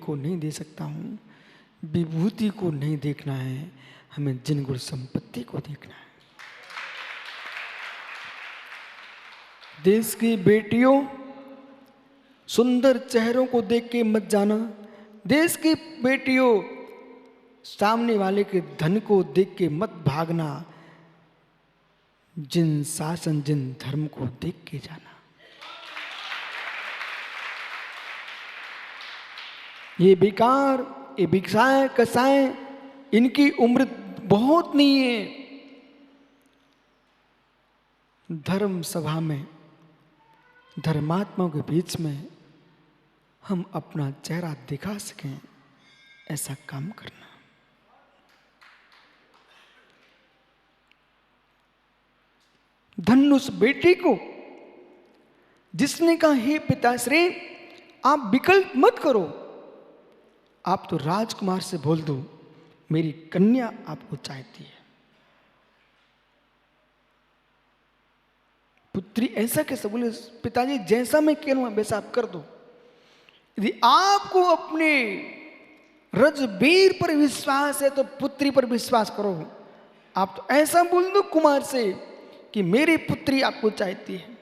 को नहीं दे सकता हूँ। विभूति को नहीं देखना है, हमें जिन गुण संपत्ति को देखना है। देश की बेटियों, सुंदर चेहरों को देख के मत जाना। देश की बेटियों, सामने वाले के धन को देख के मत भागना। जिन शासन, जिन धर्म को देख के जाना। ये बेकार, ये भिक्षाएं कसाएं, इनकी उम्र बहुत नहीं है। धर्म सभा में, धर्मात्माओं के बीच में हम अपना चेहरा दिखा सकें, ऐसा काम करना। धन उस बेटी को जिसने कहा, हे पिताश्री आप विकल्प मत करो, आप तो राजकुमार से बोल दो मेरी कन्या आपको चाहती है। पुत्री ऐसा कैसे बोले, पिताजी जैसा मैं कह रहा हूं वैसा आप कर दो। यदि आपको अपने रजबीर पर विश्वास है तो पुत्री पर विश्वास करो। आप तो ऐसा बोल दो कुमार से कि मेरी पुत्री आपको चाहती है।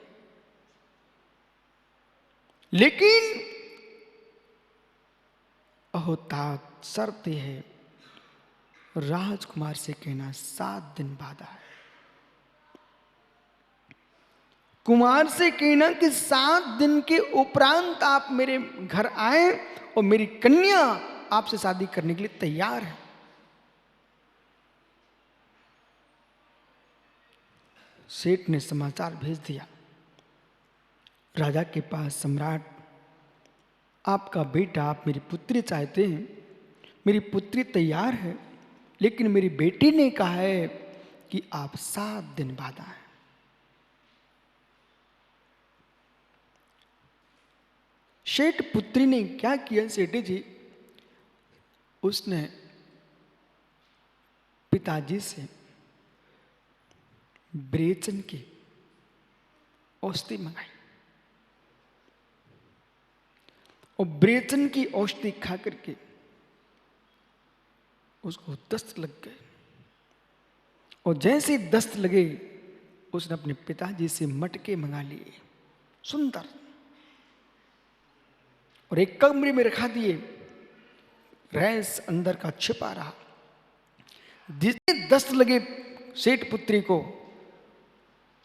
लेकिन अहोतात शर्त है, राजकुमार से कहना 7 दिन बाद आए। कुमार से कहना कि 7 दिन के उपरांत आप मेरे घर आए और मेरी कन्या आपसे शादी करने के लिए तैयार है। सेठ ने समाचार भेज दिया राजा के पास, सम्राट आपका बेटा, आप मेरी पुत्री चाहते हैं, मेरी पुत्री तैयार है, लेकिन मेरी बेटी ने कहा है कि आप 7 दिन बाद आए। सेठ पुत्री ने क्या किया सेठ जी, उसने पिताजी से ब्रेचन की औषधि मंगाई और ब्रेचन की औषधि खा करके उसको दस्त लग गए। और जैसे दस्त लगे उसने अपने पिताजी से मटके मंगा लिए सुंदर, और एक कमरे में रखा दिए। रैस अंदर का छिपा रहा। जितने दस्त लगे सेठ पुत्री को,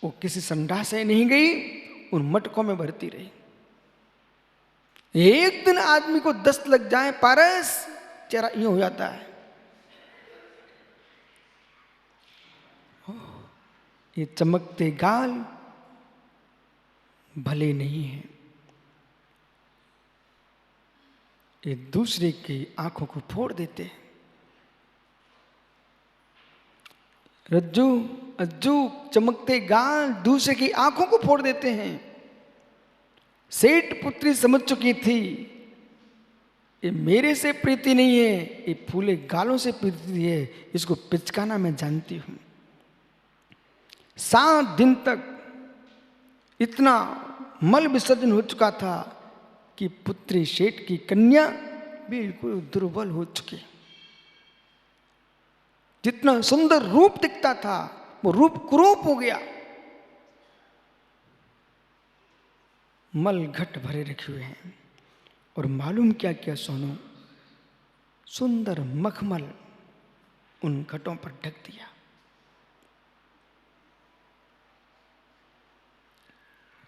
वो किसी संडास से नहीं गई, उन मटकों में भरती रही। एक दिन आदमी को दस्त लग जाए पारस, चेहरा यूं हो जाता है। ये चमकते गाल भले नहीं हैं, ये दूसरे की आंखों को फोड़ देते हैं। रज्जू अज्जू चमकते गाल दूसरे की आंखों को फोड़ देते हैं। सेठ पुत्री समझ चुकी थी ये मेरे से प्रीति नहीं है, ये फूले गालों से प्रीति है, इसको पिचकाना मैं जानती हूं। 7 दिन तक इतना मल विसर्जन हो चुका था कि पुत्री सेठ की कन्या बिल्कुल दुर्बल हो चुकी। जितना सुंदर रूप दिखता था वो रूप कुरूप हो गया। मल घट भरे रखे हुए हैं और मालूम क्या क्या सोनू, सुंदर मखमल उन घटों पर ढक दिया।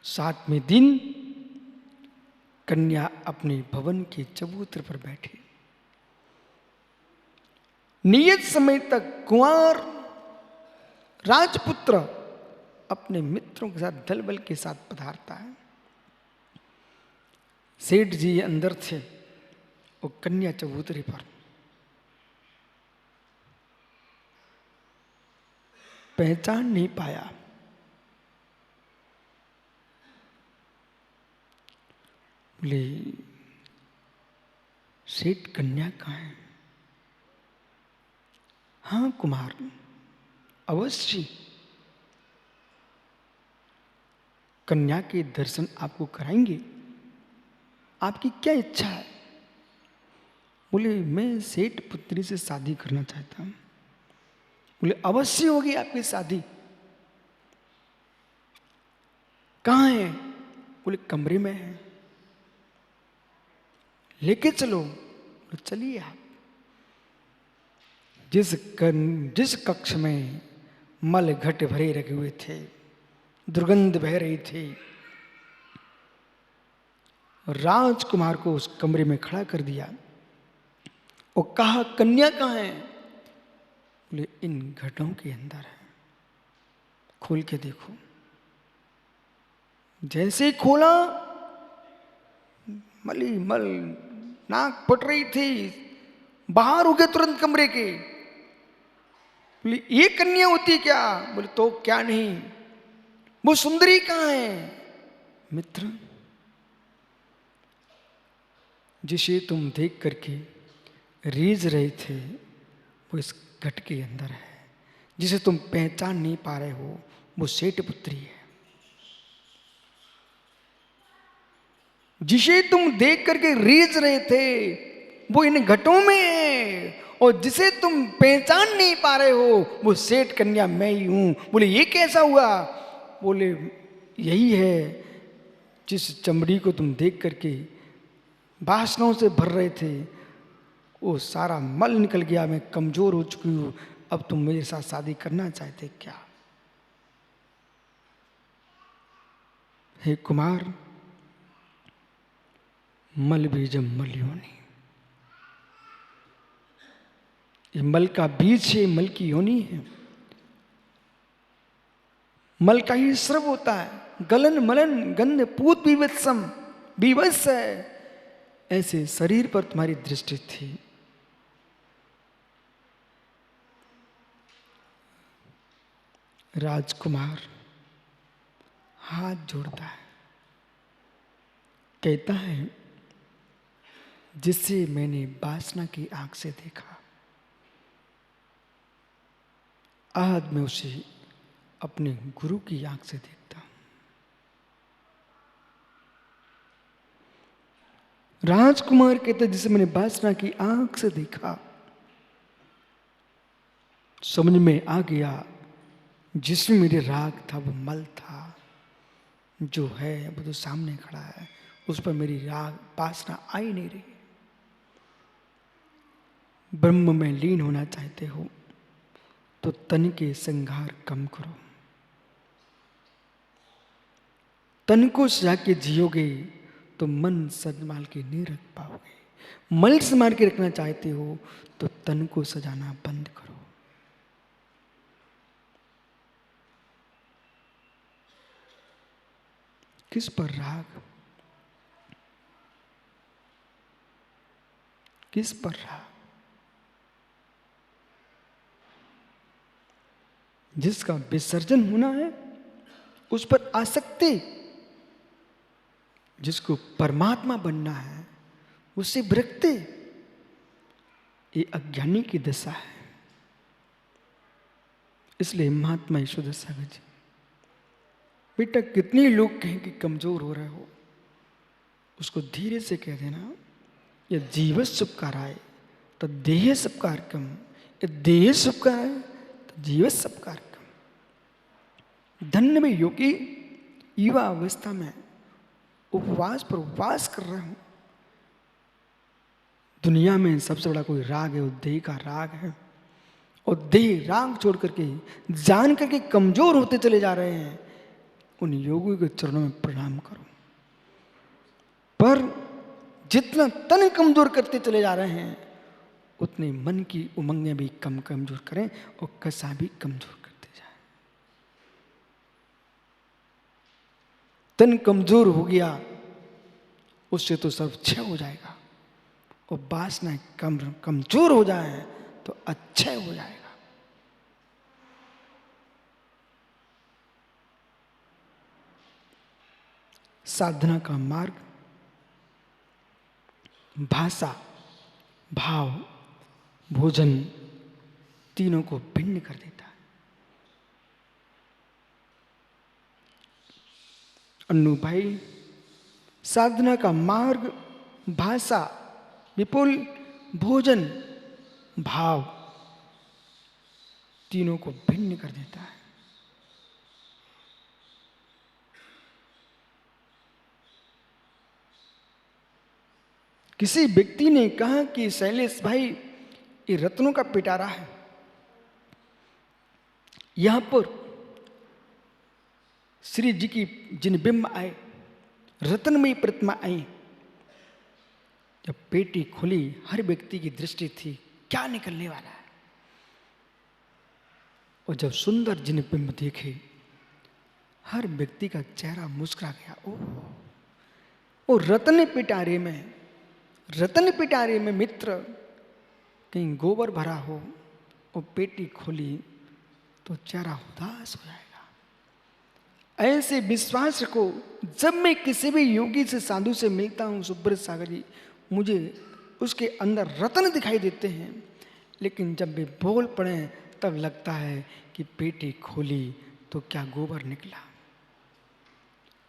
सातवें दिन कन्या अपने भवन के चबूतरे पर बैठी। नियत समय तक कुंवर राजपुत्र अपने मित्रों के साथ दल बल के साथ पधारता है। सेठ जी अंदर थे और कन्या चबूतरे पर। पहचान नहीं पाया। बोले सेठ कन्या कहाँ है? हाँ कुमार, अवश्य कन्या के दर्शन आपको कराएंगे। आपकी क्या इच्छा है? बोले मैं सेठ पुत्री से शादी करना चाहता हूं। बोले अवश्य होगी आपकी शादी। कहाँ है? बोले कमरे में है। लेके चलो। बोले चलिए आप। जिस कक्ष में मल घट भरे रखे हुए थे, दुर्गंध बह रही थी, राजकुमार को उस कमरे में खड़ा कर दिया और कहा कन्या कहाँ है? बोले इन घटों के अंदर है, खोल के देखो। जैसे ही खोला, मली मल नाक पट रही थी, बाहर हो गए तुरंत कमरे के। बोले ये कन्या होती क्या? बोले तो क्या नहीं। वो सुंदरी कहाँ है? मित्र, जिसे तुम देख करके रीझ रहे थे वो इस घट के अंदर है। जिसे तुम पहचान नहीं पा रहे हो वो सेठ पुत्री है। जिसे तुम देख करके रीझ रहे थे वो इन घटों में है, और जिसे तुम पहचान नहीं पा रहे हो वो सेठ कन्या मैं ही हूं। बोले ये कैसा हुआ? बोले यही है जिस चमड़ी को तुम देख करके वासनाओं से भर रहे थे, वो सारा मल निकल गया, मैं कमजोर हो चुकी हूं। अब तुम मेरे साथ शादी करना चाहते क्या? हे कुमार, मल बीजम मल योनि, ये मल का बीज है, मल की योनि है। मल का ही स्रव होता है। गलन मलन गंध पूत बीभत्सम, बीभत्स है। ऐसे शरीर पर तुम्हारी दृष्टि थी। राजकुमार हाथ जोड़ता है, कहता है जिसे मैंने वासना की आंख से देखा, आज मैं उसे अपने गुरु की आंख से देखता हूं। राजकुमार कहते जिसे मैंने वासना की आंख से देखा, समझ में आ गया जिसमें मेरे राग था वो मल था। जो है वो तो सामने खड़ा है, उस पर मेरी राग वासना आ ही नहीं रही। ब्रह्म में लीन होना चाहते हो तो तन के संघार कम करो। तन को सजा के जियोगे तो मन संभाल के नहीं रख पाओगे। मल संभाल के रखना चाहते हो तो तन को सजाना बंद करो। किस पर राग? किस पर राग? जिसका विसर्जन होना है उस पर आसक्ति। जिसको परमात्मा बनना है उससे विरक्ति। ये अज्ञानी की दशा है। इसलिए महात्मा यशोदा सागर जी, बेटा कितने लोग कहें कि कमजोर हो रहे हो, उसको धीरे से कह देना, यह जीव सुपकाराय तो देह सुपकारकम, यह देह सुपकाराय तो जीव सुपकारकम। धन्य में योगी युवा अवस्था में उपवास पर उपवास कर रहा हूं। दुनिया में सबसे बड़ा कोई राग है, वो देह का राग है। और देह राग छोड़ करके जान करके कमजोर होते चले जा रहे हैं। उन योगियों के चरणों में प्रणाम करो। पर जितना तन कमजोर करते चले जा रहे हैं उतने मन की उमंगें भी कमजोर करें और कसा भी कमजोर करते जाए। तन कमजोर हो गया उससे तो सब क्षय हो जाएगा, और वासना कमजोर हो जाए तो अच्छा हो जाएगा। साधना का मार्ग भाषा, भाव, भोजन तीनों को भिन्न कर देता है। अन्नू भाई, साधना का मार्ग भाषा विपुल भोजन, भाव तीनों को भिन्न कर देता है। किसी व्यक्ति ने कहा कि शैलेश भाई, ये रत्नों का पिटारा है, यहां पर श्री जी की जिन बिंब आए, रत्नमयी प्रतिमा आई, जब पेटी खुली हर व्यक्ति की दृष्टि थी क्या निकलने वाला है। और जब सुंदर जिन बिंब देखे हर व्यक्ति का चेहरा मुस्कुरा गया। ओ रत्न पिटारे में मित्र कहीं गोबर भरा हो और पेटी खोली तो चेहरा उदास हो जाएगा। ऐसे विश्वास को जब मैं किसी भी योगी से, साधु से मिलता हूँ सुब्रत सागर जी, मुझे उसके अंदर रत्न दिखाई देते हैं, लेकिन जब वे बोल पड़े तब लगता है कि पेटी खोली तो क्या गोबर निकला।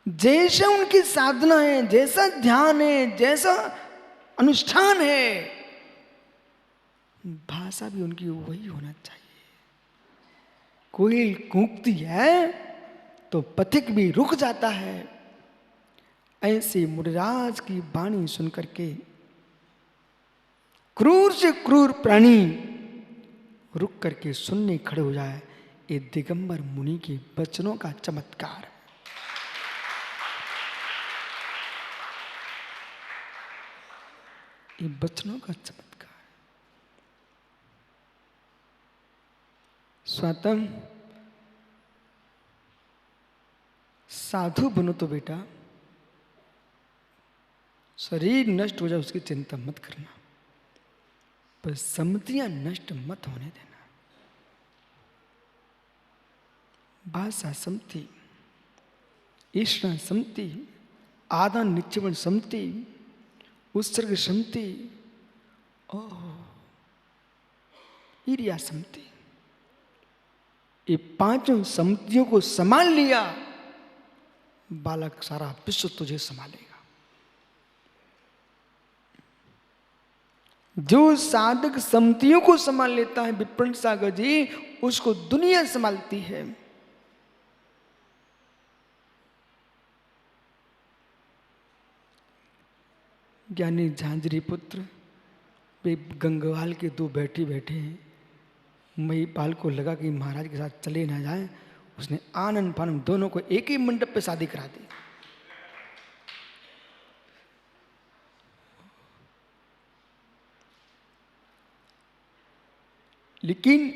जैसे उनकी साधना है, जैसा ध्यान है, जैसा अनुष्ठान है, भाषा भी उनकी वही होना चाहिए। कोई कूकती है तो पथिक भी रुक जाता है। ऐसे मुनिराज की वाणी सुनकर के क्रूर से क्रूर प्राणी रुक करके सुनने खड़े हो जाए। ये दिगंबर मुनि के वचनों का चमत्कार। ये वचनों का चमत्कार। स्वातम साधु बनो तो बेटा शरीर नष्ट हो जाए उसकी चिंता मत करना, पर सम्मतियां नष्ट मत होने देना। भाषा सम्मति, ईश्वर सम्मति, आदान निच्चवण सम्मति, उत्सर्ग सम्मति, ईर्ष्या सम्मति, ये पांचों सम्मतियों को संभाल लिया, बालक सारा विश्व तुझे संभालेगा। जो साधक सम्मतियों को संभाल लेता है विप्रण सागर जी, उसको दुनिया संभालती है। ज्ञानी झांझरी पुत्र वे गंगवाल के दो बैठे हैं। महिपाल को लगा कि महाराज के साथ चले ना जाए, उसने आनंद फानंद दोनों को एक ही मंडप पे शादी करा दी। लेकिन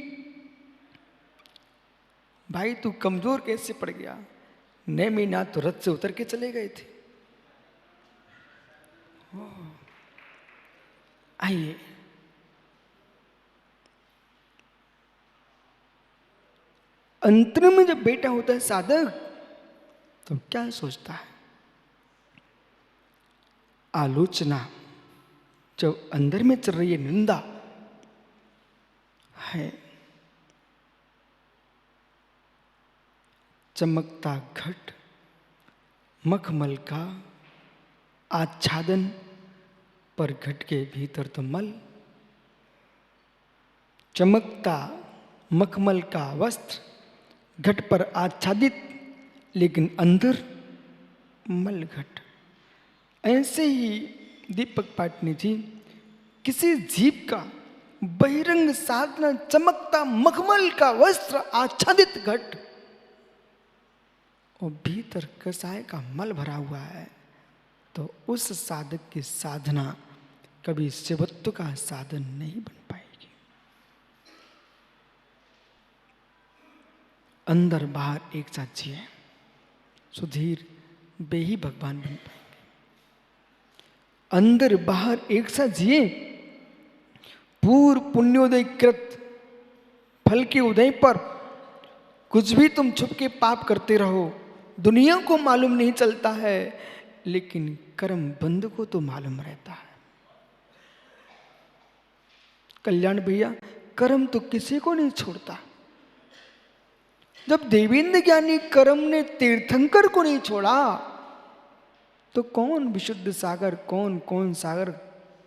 भाई तू कमजोर कैसे पड़ गया? नेमिनाथ तो रथ से उतर के चले गए थे। आइए, अंतर में जब बेटा होता है साधक तो क्या सोचता है? आलोचना जब अंदर में चल रही है, निंदा है, चमकता घट मखमल का आच्छादन, पर घट के भीतर तो मल। चमकता मखमल का वस्त्र घट पर आच्छादित, लेकिन अंदर मल घट। ऐसे ही दीपक पाटनी जी, किसी जीव का बहिरंग साधना चमकता मखमल का वस्त्र आच्छादित घट और भीतर कसाय का मल भरा हुआ है, तो उस साधक की साधना कभी शिवत्व का साधन नहीं बन पाएगी। अंदर बाहर एक साथ जिए, सुधीर वे ही भगवान बन पाएंगे। अंदर बाहर एक साथ जिए, पूर्व पुण्योदय कृत फल के उदय पर कुछ भी तुम छुप के पाप करते रहो, दुनिया को मालूम नहीं चलता है, लेकिन कर्म बंध को तो मालूम रहता है। कल्याण भैया, कर्म तो किसी को नहीं छोड़ता। जब देवेंद्र ज्ञानी कर्म ने तीर्थंकर को नहीं छोड़ा, तो कौन विशुद्ध सागर, कौन सागर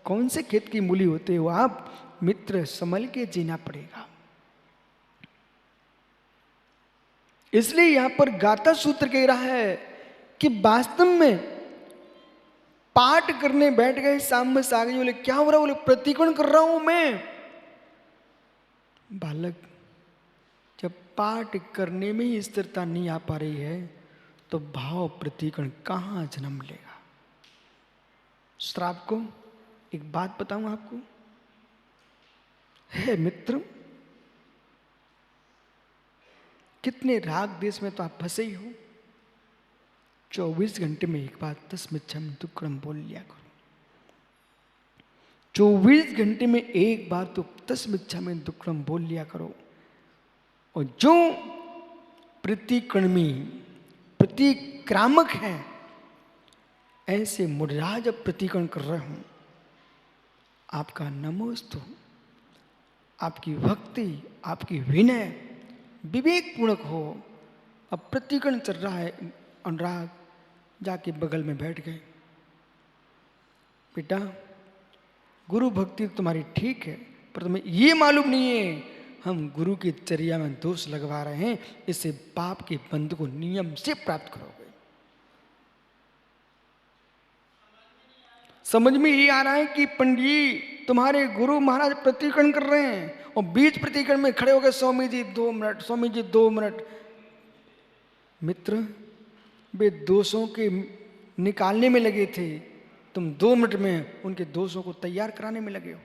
कौन से खेत की मूली होते हो आप? मित्र, संभल के जीना पड़ेगा। इसलिए यहां पर गाथा सूत्र कह रहा है कि वास्तव में पाठ करने बैठ गए, शाम में सागे बोले क्या हो रहा? बोले प्रतिकोण कर रहा हूं मैं। बालक, जब पाठ करने में ही स्थिरता नहीं आ पा रही है तो भाव प्रतिकोण कहां जन्म लेगा? श्राप को एक बात बताऊं आपको, हे मित्र, कितने राग देश में तो आप फंसे ही हो। 24 घंटे में एक बार 10 मिच्छामि दुक्कड़म बोल लिया करो। 24 घंटे में एक बार तो 10 मिच्छामि दुक्कड़म बोल लिया करो। और जो प्रतिक्रमी प्रतिक्रामक हैं, ऐसे मुराज प्रतिक्रमण कर रहे हूं, आपका नमोस्तु, आपकी भक्ति, आपकी विनय विवेक पूर्वक हो। अब प्रतिक्रमण चल रहा है, अनुराग जाके बगल में बैठ गए। बेटा, गुरु भक्ति तुम्हारी ठीक है, पर तुम्हें ये मालूम नहीं है हम गुरु की चर्या में दोष लगवा रहे हैं, इससे पाप के बंध को नियम से प्राप्त करोगे। समझ में ये आ रहा है कि पंडित तुम्हारे गुरु महाराज प्रतिक्रमण कर रहे हैं और बीच प्रतिक्रमण में खड़े हो गए, स्वामी जी 2 मिनट, स्वामी जी 2 मिनट। मित्र, वे दोषों के निकालने में लगे थे, तुम 2 मिनट में उनके दोषों को तैयार कराने में लगे हो।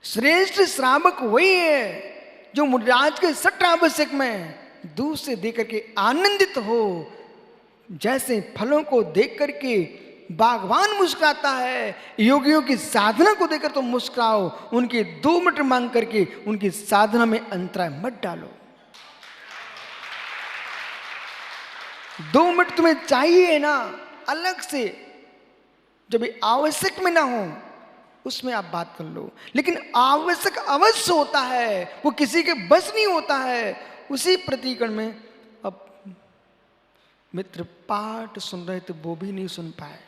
श्रेष्ठ श्रावक वही है जो मुराज के सट आवश्यक में दूर से देख करके आनंदित हो। जैसे फलों को देख करके बागवान मुस्कुराता है, योगियों की साधना को देखकर तुम मुस्कुराओ। उनके 2 मिनट मांग करके उनकी साधना में अंतराय मत डालो। 2 मिनट तुम्हें चाहिए ना अलग से, जब आवश्यक में ना हो उसमें आप बात कर लो, लेकिन आवश्यक अवश्य होता है, वो किसी के बस नहीं होता है। उसी प्रतिकरण में अब मित्र पाठ सुन रहे थे, वो भी नहीं सुन पाए।